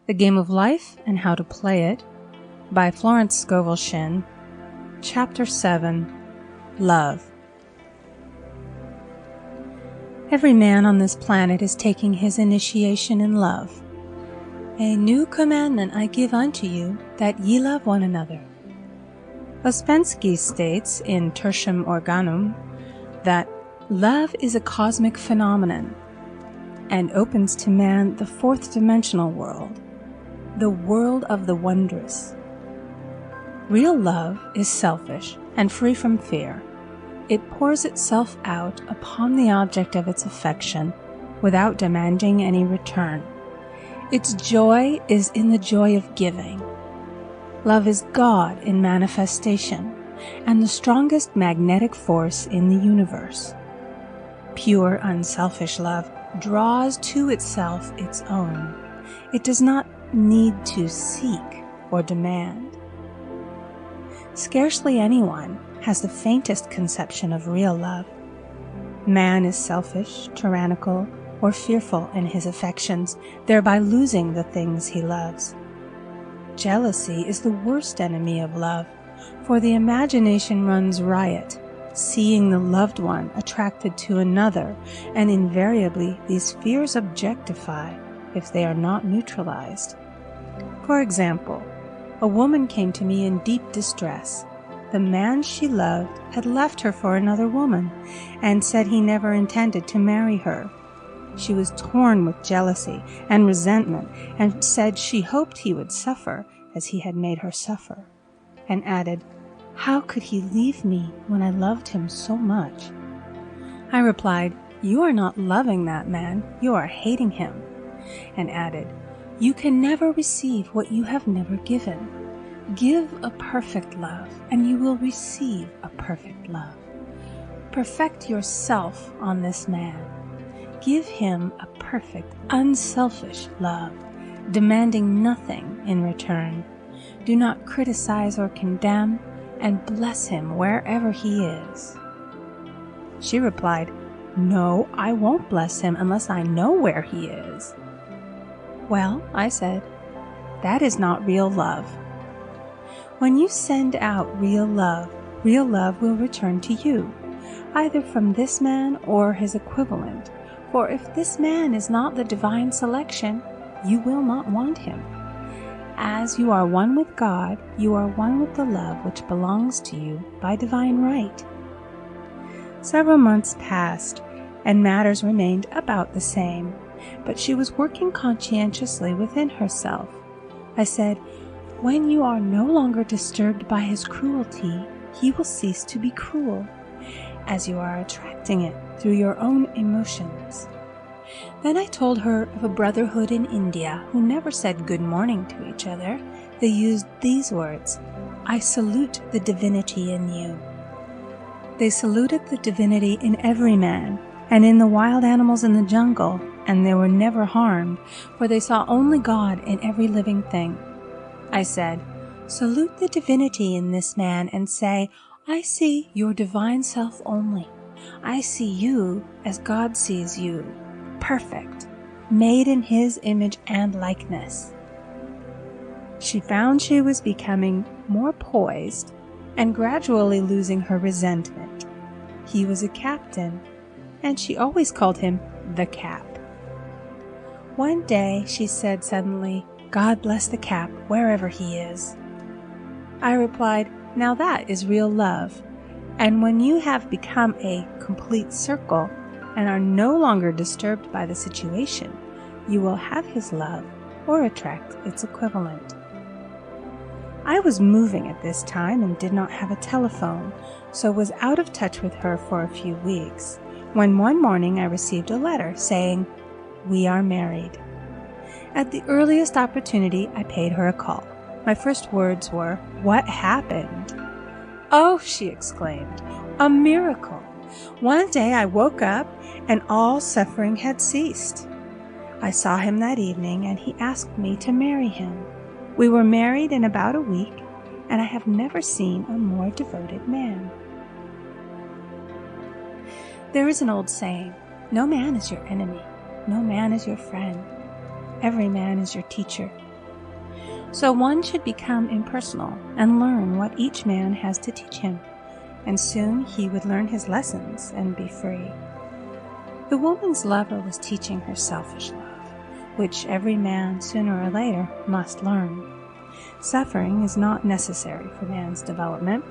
The Game of Life and How to Play It by Florence Scovel Shinn. Chapter 7. Love. Every man on this planet is taking his initiation in love. A new commandment I give unto you, that ye love one another. Ouspensky states in Tertium Organum that love is a cosmic phenomenon and opens to man the fourth dimensional world, the world of the wondrous. Real love is selfish and free from fear. It pours itself out upon the object of its affection without demanding any return. Its joy is in the joy of giving. Love is God in manifestation and the strongest magnetic force in the universe. Pure, unselfish love draws to itself its own. It does not need to seek or demand. Scarcely anyone has the faintest conception of real love. Man is selfish, tyrannical, or fearful in his affections, thereby losing the things he loves. Jealousy is the worst enemy of love, for the imagination runs riot, seeing the loved one attracted to another, and invariably these fears objectify if they are not neutralized. For example, a woman came to me in deep distress. The man she loved had left her for another woman, and said he never intended to marry her. She was torn with jealousy and resentment, and said she hoped he would suffer as he had made her suffer, and added, "How could he leave me when I loved him so much?" I replied, "You are not loving that man, you are hating him," and added, "You can never receive what you have never given. Give a perfect love, and you will receive a perfect love. Perfect yourself on this man. Give him a perfect, unselfish love, demanding nothing in return. Do not criticize or condemn, and bless him wherever he is." She replied, "No, I won't bless him unless I know where he is." "Well," I said, "that is not real love. When you send out real love will return to you, either from this man or his equivalent. For if this man is not the divine selection, you will not want him. As you are one with God, you are one with the love which belongs to you by divine right." Several months passed, and matters remained about the same, but she was working conscientiously within herself. I said, "When you are no longer disturbed by his cruelty, he will cease to be cruel, as you are attracting it through your own emotions." Then I told her of a brotherhood in India who never said good morning to each other. They used these words, "I salute the divinity in you." They saluted the divinity in every man and in the wild animals in the jungle, and they were never harmed, for they saw only God in every living thing. I said, "Salute the divinity in this man and say, I see your divine self only. I see you as God sees you, perfect, made in his image and likeness." She found she was becoming more poised and gradually losing her resentment. He was a captain, and she always called him the Cap. One day she said suddenly, "God bless the Cap wherever he is." I replied, "Now that is real love, and when you have become a complete circle and are no longer disturbed by the situation, you will have his love or attract its equivalent." I was moving at this time and did not have a telephone, so was out of touch with her for a few weeks, when one morning I received a letter saying, "We are married." At the earliest opportunity, I paid her a call. My first words were, "What happened?" "Oh," she exclaimed, "a miracle! One day I woke up and all suffering had ceased. I saw him that evening and he asked me to marry him. We were married in about a week, and I have never seen a more devoted man." There is an old saying, "No man is your enemy, no man is your friend. Every man is your teacher, So one should become impersonal and learn what each man has to teach him, and soon he would learn his lessons and be free. The woman's lover was teaching her selfish love, which every man sooner or later must learn. Suffering is not necessary for man's development.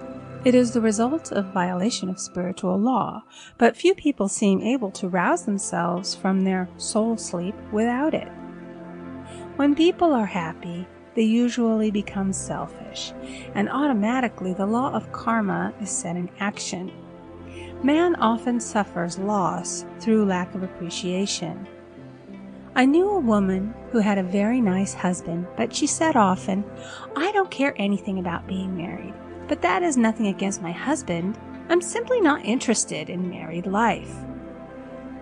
It is the result of violation of spiritual law, but few people seem able to rouse themselves from their soul sleep without it. When people are happy, they usually become selfish, and automatically the law of karma is set in action. Man often suffers loss through lack of appreciation. I knew a woman who had a very nice husband, but she said often, "I don't care anything about being married. But that is nothing against my husband. I'm simply not interested in married life."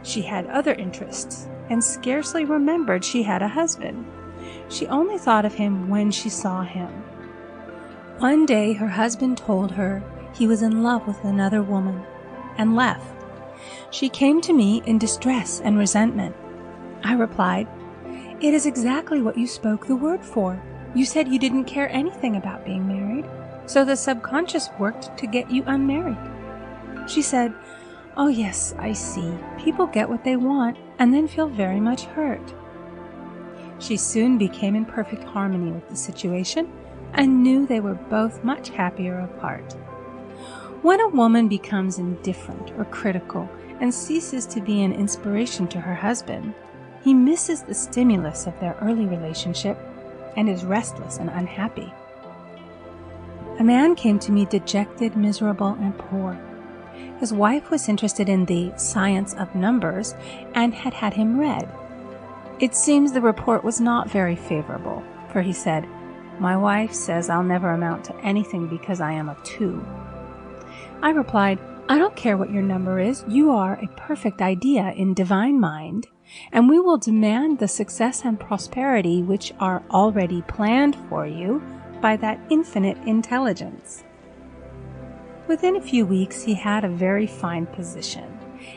She had other interests and scarcely remembered she had a husband. She only thought of him when she saw him. One day her husband told her he was in love with another woman and left. She came to me in distress and resentment. I replied, "It is exactly what you spoke the word for. You said you didn't care anything about being married. So the subconscious worked to get you unmarried." She said, "Oh yes, I see. People get what they want and then feel very much hurt." She soon became in perfect harmony with the situation and knew they were both much happier apart. When a woman becomes indifferent or critical and ceases to be an inspiration to her husband, he misses the stimulus of their early relationship and is restless and unhappy. A man came to me dejected, miserable, and poor. His wife was interested in the science of numbers and had had him read. It seems the report was not very favorable, for he said, "My wife says I'll never amount to anything because I am a 2. I replied, "I don't care what your number is. You are a perfect idea in divine mind, and we will demand the success and prosperity which are already planned for you by that infinite intelligence." Within a few weeks, he had a very fine position,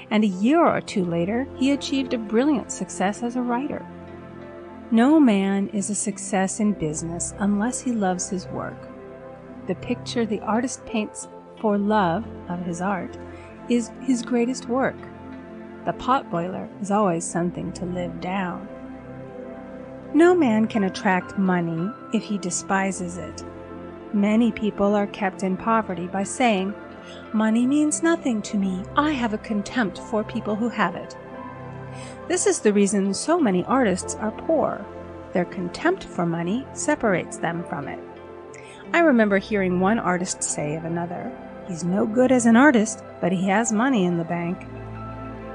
and a year or 2 later, he achieved a brilliant success as a writer. No man is a success in business unless he loves his work. The picture the artist paints for love of his art is his greatest work. The potboiler is always something to live down. No man can attract money if he despises it. Many people are kept in poverty by saying, "Money means nothing to me. I have a contempt for people who have it." This is the reason so many artists are poor. Their contempt for money separates them from it. I remember hearing one artist say of another, "He's no good as an artist, but he has money in the bank."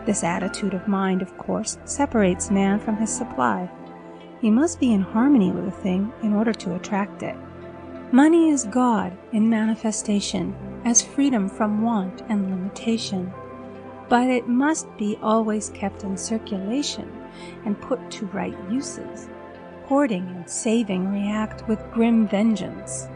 This attitude of mind, of course, separates man from his supply. He must be in harmony with a thing in order to attract it. Money is God in manifestation, as freedom from want and limitation. But it must be always kept in circulation and put to right uses. Hoarding and saving react with grim vengeance.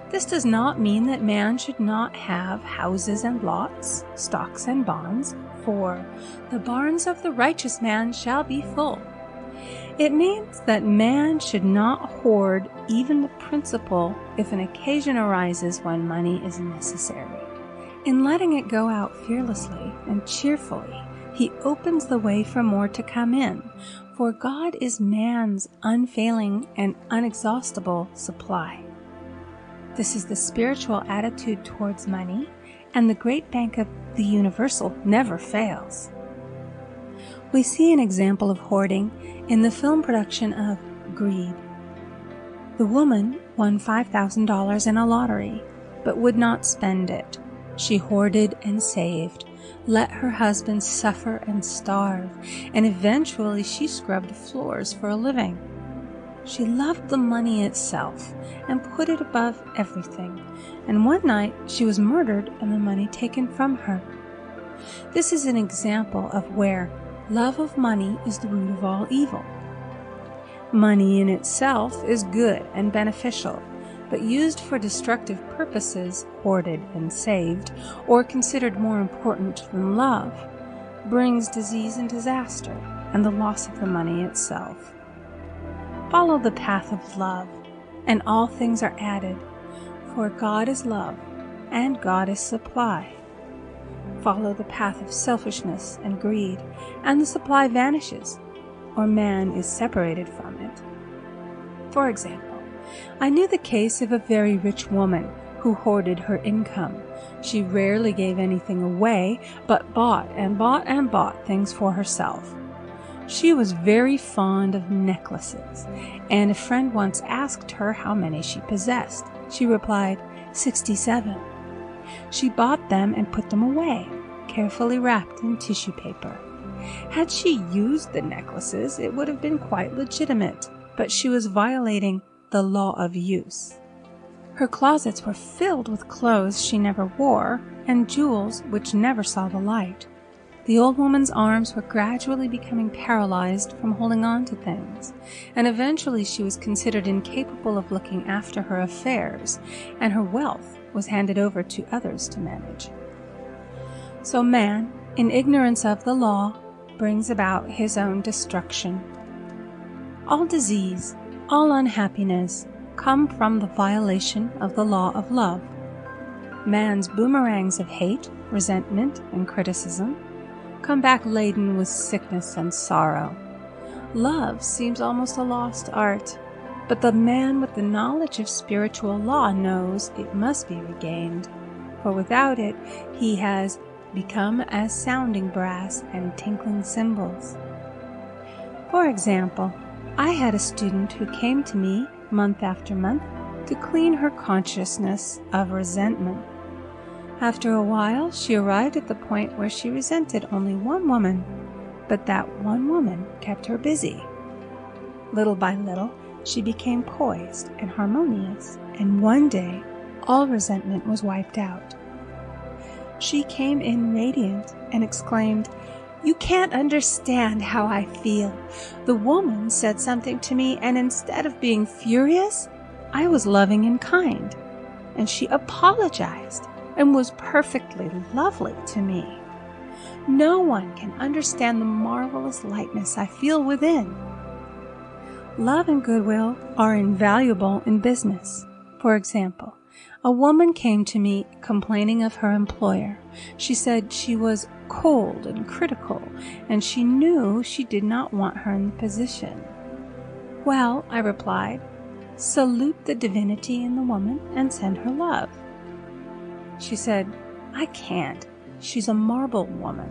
This does not mean that man should not have houses and lots, stocks and bonds, for the barns of the righteous man shall be full. It means that man should not hoard even the principal if an occasion arises when money is necessary. In letting it go out fearlessly and cheerfully, he opens the way for more to come in, for God is man's unfailing and unexhaustible supply. This is the spiritual attitude towards money, and the great bank of the universal never fails. We see an example of hoarding in the film production of Greed. The woman won $5,000 in a lottery, but would not spend it. She hoarded and saved, let her husband suffer and starve, and eventually she scrubbed floors for a living. She loved the money itself and put it above everything, and one night she was murdered and the money taken from her. This is an example of where love of money is the root of all evil. Money in itself is good and beneficial, but used for destructive purposes, hoarded and saved, or considered more important than love, brings disease and disaster and the loss of the money itself. Follow the path of love, and all things are added. For God is love, and God is supply. Follow the path of selfishness and greed, and the supply vanishes, or man is separated from it. For example, I knew the case of a very rich woman who hoarded her income. She rarely gave anything away, but bought and bought and bought things for herself. She was very fond of necklaces, and a friend once asked her how many she possessed. She replied, 67. She bought them and put them away, carefully wrapped in tissue paper. Had she used the necklaces, it would have been quite legitimate, but she was violating the law of use. Her closets were filled with clothes she never wore and jewels which never saw the light. The old woman's arms were gradually becoming paralyzed from holding on to things, and eventually she was considered incapable of looking after her affairs, and her wealth was handed over to others to manage. So man, in ignorance of the law, brings about his own destruction. All disease, all unhappiness, come from the violation of the law of love. Man's boomerangs of hate, resentment, and criticism come back laden with sickness and sorrow. Love seems almost a lost art, but the man with the knowledge of spiritual law knows it must be regained, for without it he has become as sounding brass and tinkling cymbals. For example, I had a student who came to me month after month to clean her consciousness of resentment. After a while, she arrived at the point where she resented only one woman, but that one woman kept her busy. Little by little, she became poised and harmonious, and one day, all resentment was wiped out. She came in radiant and exclaimed, "You can't understand how I feel. The woman said something to me, and instead of being furious, I was loving and kind, and she apologized and was perfectly lovely to me. No one can understand the marvelous lightness I feel within." Love and goodwill are invaluable in business. For example, a woman came to me complaining of her employer. She said she was cold and critical, and she knew she did not want her in the position. "Well," I replied, "salute the divinity in the woman and send her love." She said, "I can't. She's a marble woman."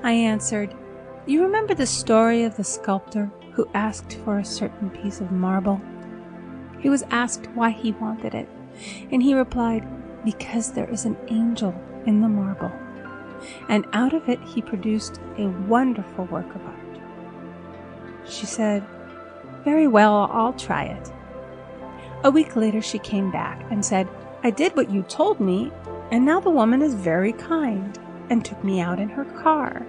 I answered, "You remember the story of the sculptor who asked for a certain piece of marble? He was asked why he wanted it, and he replied, 'Because there is an angel in the marble.' And out of it he produced a wonderful work of art." She said, "Very well, I'll try it." A week later she came back and said, "I did what you told me, and now the woman is very kind and took me out in her car."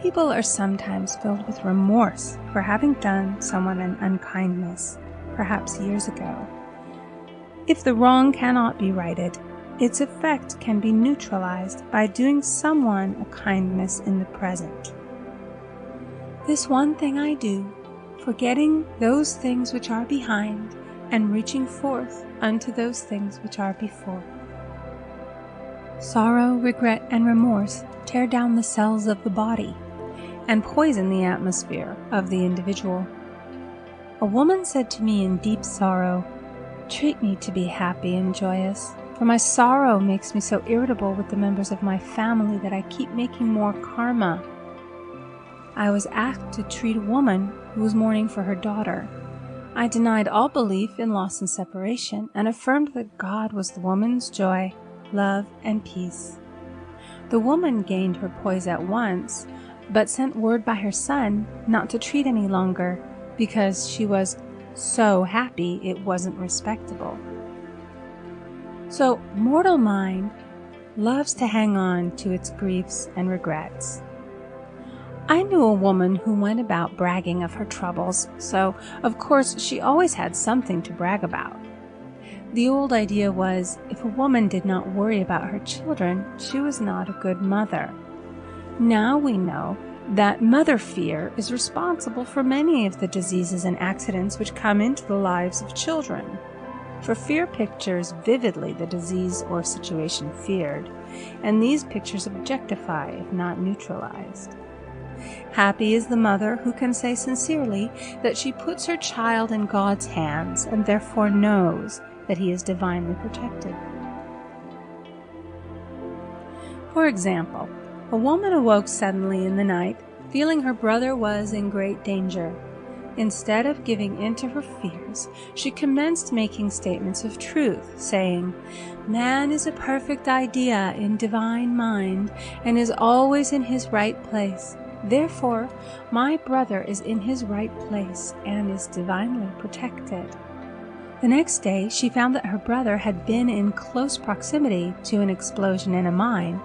People are sometimes filled with remorse for having done someone an unkindness, perhaps years ago. If the wrong cannot be righted, its effect can be neutralized by doing someone a kindness in the present. This one thing I do, forgetting those things which are behind, and reaching forth unto those things which are before. Sorrow, regret, and remorse tear down the cells of the body and poison the atmosphere of the individual. A woman said to me in deep sorrow, "Treat me to be happy and joyous, for my sorrow makes me so irritable with the members of my family that I keep making more karma." I was asked to treat a woman who was mourning for her daughter. I denied all belief in loss and separation and affirmed that God was the woman's joy, love, and peace. The woman gained her poise at once, but sent word by her son not to treat any longer because she was so happy it wasn't respectable. So mortal mind loves to hang on to its griefs and regrets. I knew a woman who went about bragging of her troubles, so of course she always had something to brag about. The old idea was, if a woman did not worry about her children, she was not a good mother. Now we know that mother fear is responsible for many of the diseases and accidents which come into the lives of children. For fear pictures vividly the disease or situation feared, and these pictures objectify if not neutralized. Happy is the mother who can say sincerely that she puts her child in God's hands and therefore knows that he is divinely protected. For example, a woman awoke suddenly in the night, feeling her brother was in great danger. Instead of giving in to her fears, she commenced making statements of truth, saying, "Man is a perfect idea in divine mind and is always in his right place. Therefore, my brother is in his right place and is divinely protected." The next day, she found that her brother had been in close proximity to an explosion in a mine,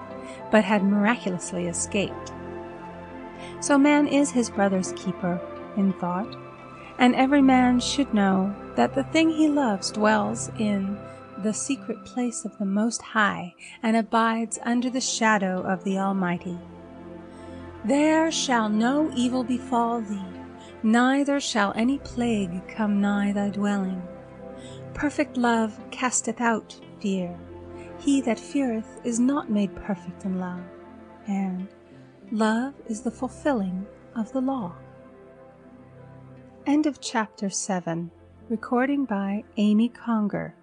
but had miraculously escaped. So man is his brother's keeper in thought, and every man should know that the thing he loves dwells in the secret place of the Most High and abides under the shadow of the Almighty. There shall no evil befall thee, neither shall any plague come nigh thy dwelling. Perfect love casteth out fear. He that feareth is not made perfect in love, and love is the fulfilling of the law. End of chapter 7. Recording by Amy Conger.